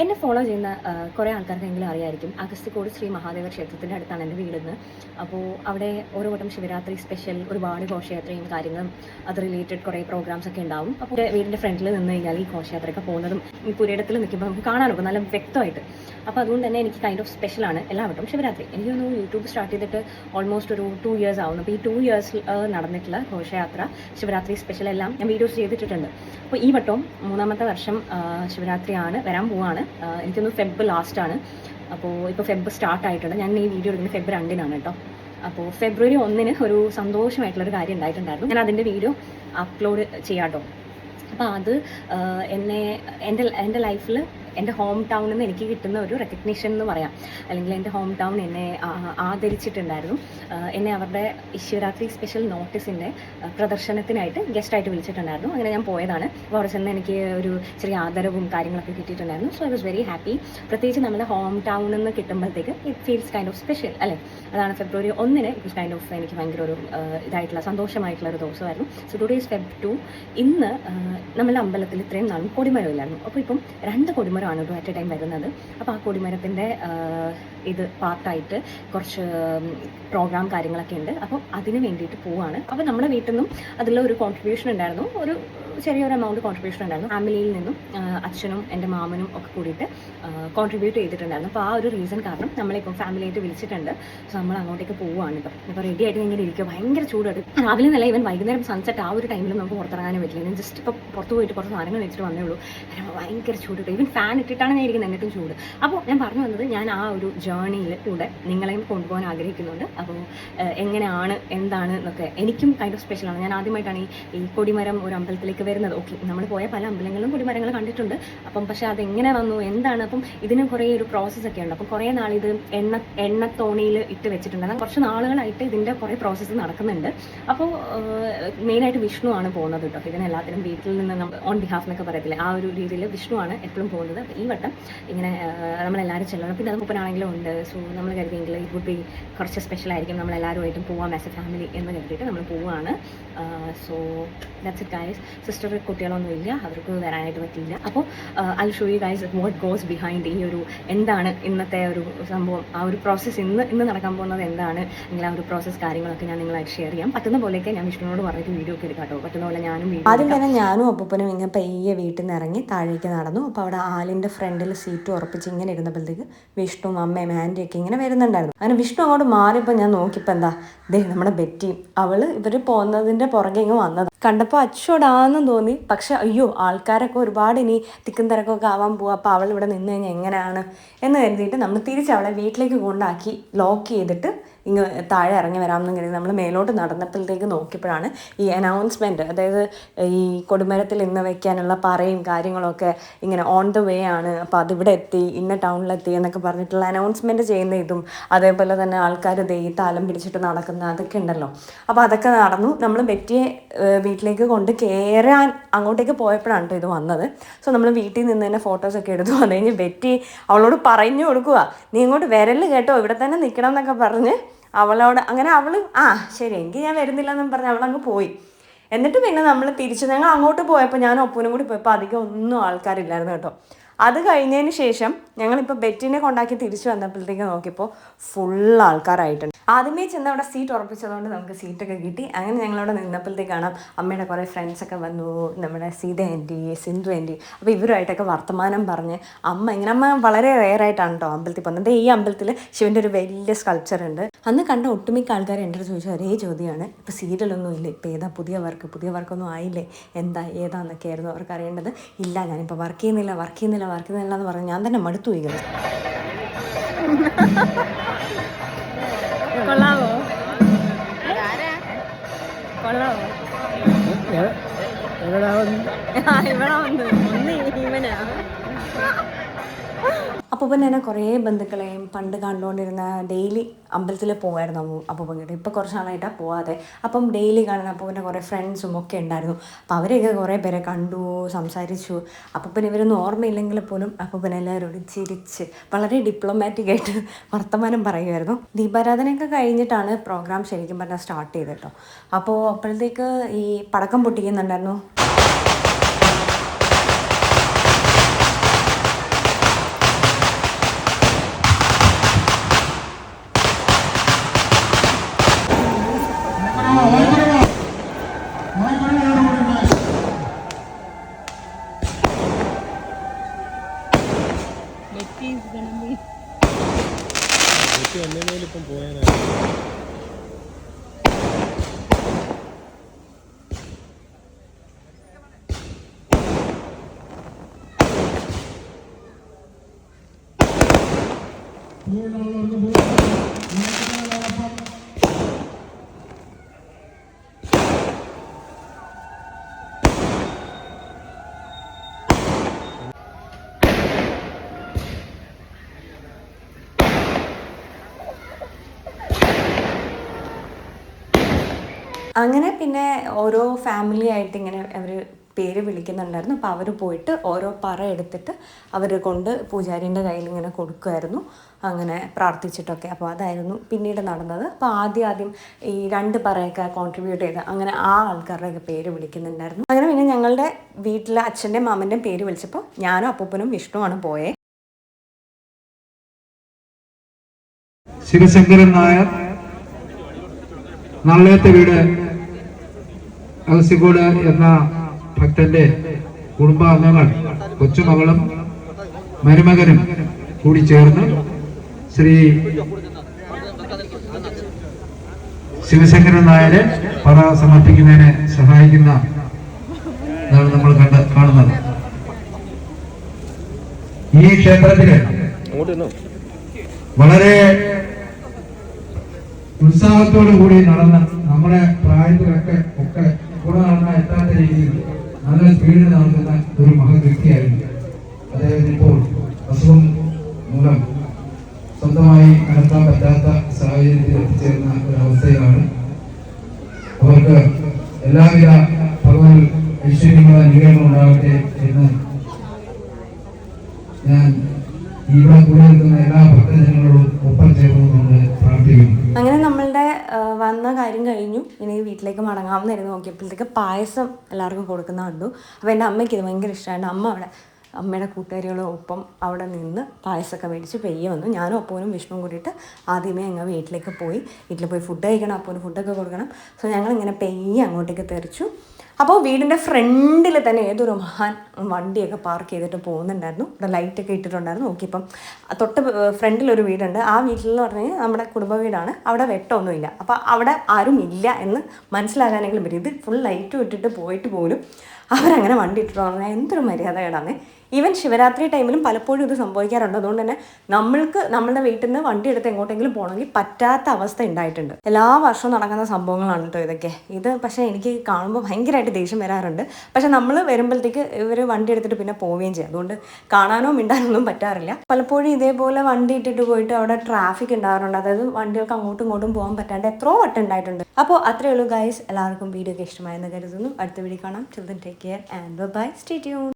എന്നെ ഫോളോ ചെയ്യുന്ന കുറേ ആൾക്കാർക്കെങ്കിലും അറിയായിരിക്കും, അഗസ്ത്യക്കോട് ശ്രീ മഹാദേവ ക്ഷേത്രത്തിൻ്റെ അടുത്താണ് എൻ്റെ വീടെന്ന്. അപ്പോൾ അവിടെ ഓരോ വട്ടം ശിവരാത്രി സ്പെഷ്യൽ ഒരുപാട് ഘോഷയാത്രയും കാര്യങ്ങളും അത് റിലേറ്റഡ് കുറേ പ്രോഗ്രാംസ് ഒക്കെ ഉണ്ടാവും. അപ്പോൾ വീടിൻ്റെ ഫ്രണ്ടിൽ നിന്ന് കഴിഞ്ഞാൽ ഈ ഘോഷയാത്രയൊക്കെ പോകുന്നതും ഈ പുരയിടത്തിൽ നിൽക്കുമ്പോൾ നമുക്ക് കാണാനൊക്കെ നല്ല വ്യക്തമായിട്ട്. അപ്പോൾ അതുകൊണ്ട് തന്നെ എനിക്ക് കൈൻഡ് ഓഫ് സ്പെഷ്യലാണ് എല്ലാ വട്ടം ശിവരാത്രി. എനിക്ക് തോന്നുന്നു യൂട്യൂബ് സ്റ്റാർട്ട് ചെയ്തിട്ട് ഓൾമോസ്റ്റ് ഒരു 2 years ആവുന്നു. അപ്പോൾ ഈ 2 years നടന്നിട്ടുള്ള ഘോഷയാത്ര, ശിവരാത്രി സ്പെഷ്യൽ എല്ലാം ഞാൻ വീഡിയോസ് ചെയ്തിട്ടുണ്ട്. അപ്പോൾ ഈ വട്ടവും 3ാമത്തെ വർഷം ശിവരാത്രിയാണ്, വരാൻ പോവാണ്. എനിക്കൊന്ന് ഫെബ് ലാസ്റ്റാണ്. അപ്പോൾ ഇപ്പോൾ ഫെബ് സ്റ്റാർട്ട് ആയിട്ടുണ്ട്. ഞാൻ ഈ വീഡിയോ എടുക്കുന്നത് ഫെബ് 2 കേട്ടോ. അപ്പോൾ ഫെബ്രുവരി 1 ഒരു സന്തോഷമായിട്ടുള്ളൊരു കാര്യം ഉണ്ടായിട്ടുണ്ടായിരുന്നു. ഞാൻ അതിൻ്റെ വീഡിയോ അപ്ലോഡ് ചെയ്യാം കേട്ടോ. അപ്പോൾ അത് എൻ്റെ ലൈഫിൽ എൻ്റെ ഹോം ടൗണിൽ നിന്ന് എനിക്ക് കിട്ടുന്ന ഒരു റെക്കഗ്നീഷൻ എന്ന് പറയാം. അല്ലെങ്കിൽ എൻ്റെ ഹോം ടൗൺ എന്നെ ആദരിച്ചിട്ടുണ്ടായിരുന്നു. എന്നെ അവരുടെ ശിവരാത്രി സ്പെഷ്യൽ നോട്ടീസിൻ്റെ പ്രദർശനത്തിനായിട്ട് ഗസ്റ്റായിട്ട് വിളിച്ചിട്ടുണ്ടായിരുന്നു. അങ്ങനെ ഞാൻ പോയതാണ്. അപ്പോൾ അവിടെ ചെന്ന് എനിക്ക് ഒരു ചെറിയ ആദരവും കാര്യങ്ങളൊക്കെ കിട്ടിയിട്ടുണ്ടായിരുന്നു. So I was very happy. പ്രത്യേകിച്ച് നമ്മുടെ ഹോം ടൗണിൽ നിന്ന് കിട്ടുമ്പോഴത്തേക്ക് it feels kind of special അല്ലേ. അതാണ് February 1 it was kind of എനിക്ക് ഭയങ്കര ഒരു ഇതായിട്ടുള്ള സന്തോഷമായിട്ടുള്ള ഒരു ദിവസമായിരുന്നു. So today is Feb 2. ഇന്ന് നമ്മളുടെ അമ്പലത്തിൽ ഇത്രയും നാളും കൊടിമരം ഇല്ലായിരുന്നു. അപ്പോൾ ഇപ്പം 2 കൊടിമരമാണ് അറ്റ് എ ടൈം വരുന്നത്. അപ്പോൾ ആ കൊടിമരത്തിൻ്റെ ഇത് പാർട്ടായിട്ട് കുറച്ച് പ്രോഗ്രാം കാര്യങ്ങളൊക്കെ ഉണ്ട്. അപ്പോൾ അതിന് വേണ്ടിയിട്ട് പോവുകയാണ്. അപ്പോൾ നമ്മുടെ വീട്ടിൽ നിന്നും അതിലുള്ള ഒരു കോൺട്രിബ്യൂഷൻ ഉണ്ടായിരുന്നു, ഒരു ചെറിയൊരു എമൗണ്ട് കോൺട്രിബ്യൂഷൻ ഉണ്ടായിരുന്നു. ഫാമിലിയിൽ നിന്നും അച്ഛനും എൻ്റെ മാമനും ഒക്കെ കൂടിയിട്ട് കോൺട്രിബ്യൂട്ട് ചെയ്തിട്ടുണ്ടായിരുന്നു. അപ്പോൾ ആ ഒരു റീസൺ കാരണം നമ്മളിപ്പോൾ ഫാമിലിയായിട്ട് വിളിച്ചിട്ടുണ്ട്. സോ നമ്മൾ അങ്ങോട്ടേക്ക് പോവുകയാണ്. ഇപ്പോൾ റെഡി ആയിട്ട് ഇങ്ങനെ ഇരിക്കുക. ഭയങ്കര ചൂടാണ്. രാവിലെ നല്ല ഈവൻ വൈകുന്നേരം സൺസെറ്റ് ആ ഒരു ടൈമിലും നമുക്ക് പുറത്തിറങ്ങാനും പറ്റില്ല. ഞാൻ ജസ്റ്റ് ഇപ്പോൾ പുറത്ത് പോയിട്ട് കുറച്ച് സാധനങ്ങൾ വെച്ചിട്ട് വന്നേ ഉള്ളൂ. ഭയങ്കര ചൂട്. ഈവൻ ഫാൻ ഇട്ടിട്ടാണ് ഞാൻ ഇരിക്കുന്നത്, എന്നിട്ടും ചൂട്. അപ്പോൾ ഞാൻ പറഞ്ഞു വന്നത്, ഞാൻ ആ ഒരു ജേർണിയിൽ കൂടെ നിങ്ങളെയും കൊണ്ടുപോകാൻ ആഗ്രഹിക്കുന്നുണ്ട്. അപ്പോൾ എങ്ങനെയാണ് എന്താണ് എന്നൊക്കെ എനിക്കും കൈൻഡ് ഓഫ് സ്പെഷ്യലാണ്. ഞാൻ ആദ്യമായിട്ടാണ് ഈ കൊടിമരം ഒരു അമ്പലത്തിലേക്ക് വരുന്നത്. ഓക്കെ, നമ്മൾ പോയ പല അമ്പലങ്ങളിലും കൊടിമരങ്ങൾ കണ്ടിട്ടുണ്ട്. അപ്പം പക്ഷേ അതെങ്ങനെ വന്നു, എന്താണ്, അപ്പം ഇതിന് കുറേ ഒരു പ്രോസസ്സൊക്കെ ഉണ്ട്. അപ്പം കുറേ നാളിത് എണ്ണത്തോണിയിൽ ഇട്ട് വെച്ചിട്ടുണ്ട്. എന്നാൽ കുറച്ച് നാളുകളായിട്ട് ഇതിൻ്റെ കുറേ പ്രോസസ്സ് നടക്കുന്നുണ്ട്. അപ്പോൾ മെയിനായിട്ട് വിഷ്ണുവാണ് പോകുന്നത് കേട്ടോ. ഇതിനെല്ലാത്തിനും വീട്ടിൽ നിന്ന് നമ്മൾ ഓൺ ബിഹാഫ് എന്നൊക്കെ പറയത്തില്ലേ, ആ ഒരു രീതിയിൽ വിഷ്ണുവാണ് എപ്പോഴും പോകുന്നത്. അപ്പോൾ ഈ വട്ടം ഇങ്ങനെ നമ്മളെല്ലാവരും ചെല്ലണം. പിന്നെ അത് മുപ്പനാണെങ്കിലും ഉണ്ട്. സോ നമ്മൾ കരുതിയെങ്കിൽ ഇത് വുഡ് ബി കുറച്ച് സ്പെഷ്യലായിരിക്കും, നമ്മളെല്ലാവരുമായിട്ടും പോവാം ആസ് എ ഫാമിലി എന്ന് കരുതിയിട്ട് നമ്മൾ പോവുകയാണ്. So that's it guys. Sister കുട്ടികളൊന്നും ഇല്ല, അവർക്ക് വരാനായിട്ട് പറ്റിയില്ല. അപ്പോൾ I show you guys what goes behind ഈ ഒരു എന്താണ് ഇന്നത്തെ ഒരു സംഭവം, ആ ഒരു പ്രോസസ്സ് ഇന്ന് നടക്കാൻ പോകുന്നത് എന്താണ്, അല്ലെങ്കിൽ ആ ഒരു പ്രോസസ്സ് കാര്യങ്ങളൊക്കെ ഞാൻ നിങ്ങളായിട്ട് ഷെയർ ചെയ്യാം. പറ്റുന്ന പോലെയൊക്കെ ഞാൻ വിഷ്ണുവിനോട് പറഞ്ഞിട്ട് വീഡിയോ ഒക്കെ എടുക്കാം കേട്ടോ. പറ്റുന്ന പോലെ ഞാനും ആദ്യം തന്നെ ഞാനും അപ്പൂപ്പനും ഇങ്ങനെ പയ്യെ വീട്ടിൽ നിന്ന് ഇറങ്ങി താഴേക്ക് നടന്നു. അപ്പോൾ അവിടെ ആലിൻ്റെ ഫ്രണ്ടിൽ സീറ്റ് ഉറപ്പിച്ച് ഇങ്ങനെ ഇരുന്നപ്പോഴത്തേക്ക് വിഷ്ണുവും അമ്മയും ആൻറ്റിയൊക്കെ ഇങ്ങനെ വരുന്നുണ്ടായിരുന്നു. അങ്ങനെ വിഷ്ണു അങ്ങോട്ട് മാറിയപ്പോൾ ഞാൻ നോക്കിയപ്പോൾ എന്താ നമ്മുടെ ബെറ്റി, ഇവർ പോകുന്നതിൻ്റെ പുറകെ ഇങ്ങ് വന്നത് കണ്ടപ്പോൾ അച്ചോടാന്നും തോന്നി. പക്ഷെ അയ്യോ, ആൾക്കാരൊക്കെ ഒരുപാട് ഇനി തിക്കും തിരക്കൊക്കെ ആവാൻ പോവുക. അപ്പോൾ അവൾ ഇവിടെ നിന്ന് കഴിഞ്ഞാൽ എങ്ങനെയാണ് എന്ന് കരുതിയിട്ട് നമ്മൾ തിരിച്ച് അവളെ വീട്ടിലേക്ക് കൊണ്ടാക്കി ലോക്ക് ചെയ്തിട്ട് ഇങ്ങ് താഴെ ഇറങ്ങി വരാമെന്ന് കരുതി നമ്മൾ മേലോട്ട് നടന്നപ്പോഴത്തേക്ക് നോക്കിയപ്പോഴാണ് ഈ അനൗൺസ്മെൻറ്റ്, അതായത് ഈ കൊടിമരത്തിൽ ഇന്ന് വയ്ക്കാനുള്ള പറയും കാര്യങ്ങളൊക്കെ ഇങ്ങനെ ഓൺ ദ വേ ആണ്, അപ്പോൾ അതിവിടെ എത്തി, ഇന്ന ടൗണിലെത്തി എന്നൊക്കെ പറഞ്ഞിട്ടുള്ള അനൗൺസ്മെൻറ്റ് ചെയ്യുന്ന ഇതും, അതേപോലെ തന്നെ ആൾക്കാർ താലം പിടിച്ചിട്ട് നടക്കുന്ന അതൊക്കെ ഉണ്ടല്ലോ. അപ്പോൾ അതൊക്കെ നടന്നു. നമ്മൾ ബെറ്റിയെ വീട്ടിലേക്ക് കൊണ്ട് കയറാൻ അങ്ങോട്ടേക്ക് പോയപ്പോഴാണ് കേട്ടോ ഇത് വന്നത്. സോ നമ്മൾ വീട്ടിൽ നിന്ന് തന്നെ ഫോട്ടോസൊക്കെ എടുത്തു. അത് കഴിഞ്ഞ് ബെറ്റി അവളോട് പറഞ്ഞു കൊടുക്കുക, നീ ഇങ്ങോട്ട് വരല് കേട്ടോ, ഇവിടെ തന്നെ നിൽക്കണം എന്നൊക്കെ പറഞ്ഞ് അവളോട്. അങ്ങനെ അവൾ ശരി എങ്കിൽ ഞാൻ വരുന്നില്ല എന്നും പറഞ്ഞ് അവളങ്ങ് പോയി. എന്നിട്ട് പിന്നെ നമ്മൾ ഞങ്ങൾ അങ്ങോട്ട് പോയപ്പോൾ ഞാനും ഒപ്പനും കൂടി പോയപ്പോൾ അധികം ഒന്നും ആൾക്കാരില്ലായിരുന്നു കേട്ടോ. അത് കഴിഞ്ഞതിന് ശേഷം ഞങ്ങളിപ്പോൾ ബെറ്റിനെ കൊണ്ടാക്കി തിരിച്ചു വന്നപ്പോഴത്തേക്ക് നോക്കിയപ്പോൾ ഫുൾ ആൾക്കാരായിട്ടുണ്ട്. ആദ്യമേ ചെന്ന് അവിടെ സീറ്റ് ഉറപ്പിച്ചതുകൊണ്ട് നമുക്ക് സീറ്റൊക്കെ കിട്ടി. അങ്ങനെ ഞങ്ങളവിടെ നിന്നപ്പോഴത്തേക്കാണ് അമ്മയുടെ കുറേ ഫ്രണ്ട്സൊക്കെ വന്നു, നമ്മുടെ സീത ആൻറ്റി, സിന്ധു ആൻറ്റി. അപ്പോൾ ഇവരുമായിട്ടൊക്കെ വർത്തമാനം പറഞ്ഞ് അമ്മ വളരെ റെയറായിട്ടാണ് കേട്ടോ അമ്പലത്തിൽ പോകുന്നത്. ഈ അമ്പലത്തിൽ ശിവൻ്റെ ഒരു വലിയ സ്കൾപ്ചർ ഉണ്ട്. അന്ന് കണ്ട ഒട്ടുമിക്ക ആൾക്കാർ എൻ്റെ അടുത്ത് ചോദിച്ച ഒരേ ചോദ്യമാണ്, ഇപ്പോൾ സീരിയലൊന്നും ഇല്ല, ഇപ്പോൾ ഏതാ പുതിയ വർക്കൊന്നും ആയില്ലേ, ഏതാന്നൊക്കെ ആയിരുന്നു അവർക്ക് അറിയേണ്ടത്. ഇല്ല, ഞാനിപ്പോൾ വർക്ക് ചെയ്യുന്നില്ല എന്ന് പറഞ്ഞ് ഞാൻ തന്നെ മടുത്തു പോയി. കൊള്ളാവോ ഇവിടെ വന്ന് ഇവനാ. അപ്പൂപ്പൻ തന്നെ കുറേ ബന്ധുക്കളെയും പണ്ട് കണ്ടുകൊണ്ടിരുന്ന ഡെയിലി അമ്പലത്തിൽ പോകുമായിരുന്നു അപ്പൂപ്പൻ കേട്ടോ. ഇപ്പോൾ കുറച്ച് നാളായിട്ടാണ് പോവാതെ. അപ്പം ഡെയിലി കാണുന്ന അപ്പൂപ്പൻ്റെ കുറേ ഫ്രണ്ട്സും ഒക്കെ ഉണ്ടായിരുന്നു. അപ്പോൾ അവരെയൊക്കെ കുറേ പേരെ കണ്ടു, സംസാരിച്ചു. അപ്പൂപ്പൻ ഇവരൊന്നും ഓർമ്മയില്ലെങ്കിൽ പോലും അപ്പൂപ്പൻ എല്ലാവരോടും ചിരിച്ച് വളരെ ഡിപ്ലോമാറ്റിക് ആയിട്ട് വർത്തമാനം പറയുമായിരുന്നു. ദീപാരാധനയൊക്കെ കഴിഞ്ഞിട്ടാണ് പ്രോഗ്രാം ശരിക്കും പറഞ്ഞാൽ സ്റ്റാർട്ട് ചെയ്തത് കേട്ടോ. അപ്പോൾ അപ്പോഴത്തേക്ക് ഈ പടക്കം പൊട്ടിക്കുന്നുണ്ടായിരുന്നു. അങ്ങനെ പിന്നെ ഓരോ ഫാമിലി ആയിട്ട് ഇങ്ങനെ അവർ പേര് വിളിക്കുന്നുണ്ടായിരുന്നു. അപ്പോൾ അവർ പോയിട്ട് ഓരോ പറ എടുത്തിട്ട് അവർ കൊണ്ട് പൂജാരീൻ്റെ കയ്യിൽ ഇങ്ങനെ കൊടുക്കുമായിരുന്നു, അങ്ങനെ പ്രാർത്ഥിച്ചിട്ടൊക്കെ. അപ്പോൾ അതായിരുന്നു പിന്നീട് നടന്നത്. അപ്പോൾ ആദ്യം ഈ 2 പറയൊക്കെ കോൺട്രിബ്യൂട്ട് ചെയ്ത് അങ്ങനെ ആ ആൾക്കാരുടെയൊക്കെ പേര് വിളിക്കുന്നുണ്ടായിരുന്നു. അങ്ങനെ പിന്നെ ഞങ്ങളുടെ വീട്ടിലെ അച്ഛൻ്റെയും മാമൻ്റെയും പേര് വിളിച്ചപ്പോൾ ഞാനും അപ്പൂപ്പനും വിഷ്ണുവാണ് പോയേ. ശിവശങ്കരൻ നായർ, നള്ളേത്തെ വീട് അഗസ്തിക്കോട് എന്ന ഭക്തന്റെ കുടുംബാംഗങ്ങൾ കൊച്ചുമകളും മരുമകനും കൂടി ചേർന്ന് ശ്രീ ശിവശങ്കരൻ നായരെ പറ സമർപ്പിക്കുന്നതിന് സഹായിക്കുന്ന നമ്മൾ കാണുന്നത്. ഈ ക്ഷേത്രത്തില് വളരെ ഉത്സാഹത്തോടു കൂടി നടന്ന് നമ്മുടെ പ്രായത്തിലൊക്കെ കൂടെ നടന്ന എത്താത്ത രീതിയിൽ നല്ല സ്പീഡിൽ നടക്കുന്ന ഒരു മഹത് വ്യക്തിയായിരുന്നു അദ്ദേഹത്തിന്. ഇപ്പോൾ അസുഖം മൂലം സ്വന്തമായി നടത്താൻ പറ്റാത്ത സാഹചര്യത്തിൽ എത്തിച്ചേരുന്ന ഒരവസ്ഥയിലാണ്. അവർക്ക് എല്ലാവിധ ഭഗവത് ഐശ്വര്യങ്ങളും അനുഗ്രഹങ്ങളും ഉണ്ടാകട്ടെ എന്ന് ഞാൻ ഇവിടെ കൂടെ നിൽക്കുന്ന എല്ലാ ഭക്തജനങ്ങളോടും ഒപ്പം ചേർന്നുകൊണ്ട് പ്രാർത്ഥിക്കുന്നു. അങ്ങനെ നമ്മളുടെ വന്ന കാര്യം കഴിഞ്ഞു. ഇനി വീട്ടിലേക്ക് മടങ്ങാമെന്നായിരുന്നു. നോക്കിയപ്പോഴത്തേക്ക് പായസം എല്ലാവർക്കും കൊടുക്കുന്ന കണ്ടു. അപ്പോൾ എൻ്റെ അമ്മയ്ക്ക് ഇത് ഭയങ്കര ഇഷ്ടമാണ്. അമ്മയുടെ കൂട്ടുകാരികളും ഒപ്പം അവിടെ നിന്ന് പായസമൊക്കെ മേടിച്ച് പെയ്യെ വന്നു. ഞാനും അപ്പൂനും വിഷ്ണുവും കൂടിയിട്ട് ആദ്യമേ അങ്ങ് വീട്ടിൽ പോയി ഫുഡ് കഴിക്കണം, അപ്പൂന് ഫുഡൊക്കെ കൊടുക്കണം. സോ ഞങ്ങളിങ്ങനെ പെയ്യെ അങ്ങോട്ടേക്ക് തെറിച്ചു. അപ്പോൾ വീടിൻ്റെ ഫ്രണ്ടിൽ തന്നെ ഏതൊരു മഹാൻ വണ്ടിയൊക്കെ പാർക്ക് ചെയ്തിട്ട് പോകുന്നുണ്ടായിരുന്നു. ഇവിടെ ലൈറ്റൊക്കെ ഇട്ടിട്ടുണ്ടായിരുന്നു. നോക്കിയപ്പം തൊട്ട് ഫ്രണ്ടിലൊരു വീടുണ്ട്. ആ വീട്ടിലെന്ന് പറഞ്ഞു കഴിഞ്ഞാൽ നമ്മുടെ കുടുംബ വീടാണ്. അവിടെ വെട്ടമൊന്നുമില്ല. അപ്പോൾ അവിടെ ആരും ഇല്ല എന്ന് മനസ്സിലാകാനെങ്കിലും പറ്റും. ഇത് ഫുൾ ലൈറ്റും ഇട്ടിട്ട് പോയിട്ട് പോലും അവരങ്ങനെ വണ്ടി ഇട്ടിട്ട് പറഞ്ഞാൽ എന്തൊരു മര്യാദകളാണ്. ഈവൻ ശിവരാത്രി ടൈമിലും പലപ്പോഴും ഇത് സംഭവിക്കാറുണ്ട്. അതുകൊണ്ട് തന്നെ നമ്മളുടെ വീട്ടിൽ നിന്ന് വണ്ടി എടുത്ത് എങ്ങോട്ടെങ്കിലും പോകണമെങ്കിൽ പറ്റാത്ത അവസ്ഥ ഉണ്ടായിട്ടുണ്ട്. എല്ലാ വർഷവും നടക്കുന്ന സംഭവങ്ങളാണ് കേട്ടോ ഇതൊക്കെ. ഇത് പക്ഷേ എനിക്ക് കാണുമ്പോൾ ഭയങ്കരമായിട്ട് ദേഷ്യം വരാറുണ്ട്. പക്ഷെ നമ്മൾ വരുമ്പോഴത്തേക്ക് ഇവർ വണ്ടി എടുത്തിട്ട് പിന്നെ പോവുകയും ചെയ്യും. അതുകൊണ്ട് കാണാനോ മിണ്ടാനൊന്നും പറ്റാറില്ല. പലപ്പോഴും ഇതേപോലെ വണ്ടി ഇട്ടിട്ട് പോയിട്ട് അവിടെ ട്രാഫിക് ഉണ്ടാകാറുണ്ട്. അതായത് വണ്ടികൾക്ക് അങ്ങോട്ടും ഇങ്ങോട്ടും പോകാൻ പറ്റാണ്ട് എത്രയോ വട്ടം ഉണ്ടായിട്ടുണ്ട്. അപ്പോൾ അത്രയേ ഉള്ളൂ ഗൈസ്. എല്ലാവർക്കും വീഡിയോ ഒക്കെ ഇഷ്ടമായെന്ന് കരുതുന്നു. അടുത്ത വീഡിയോ കാണാം. Till then, take care and bye-bye. Stay tuned.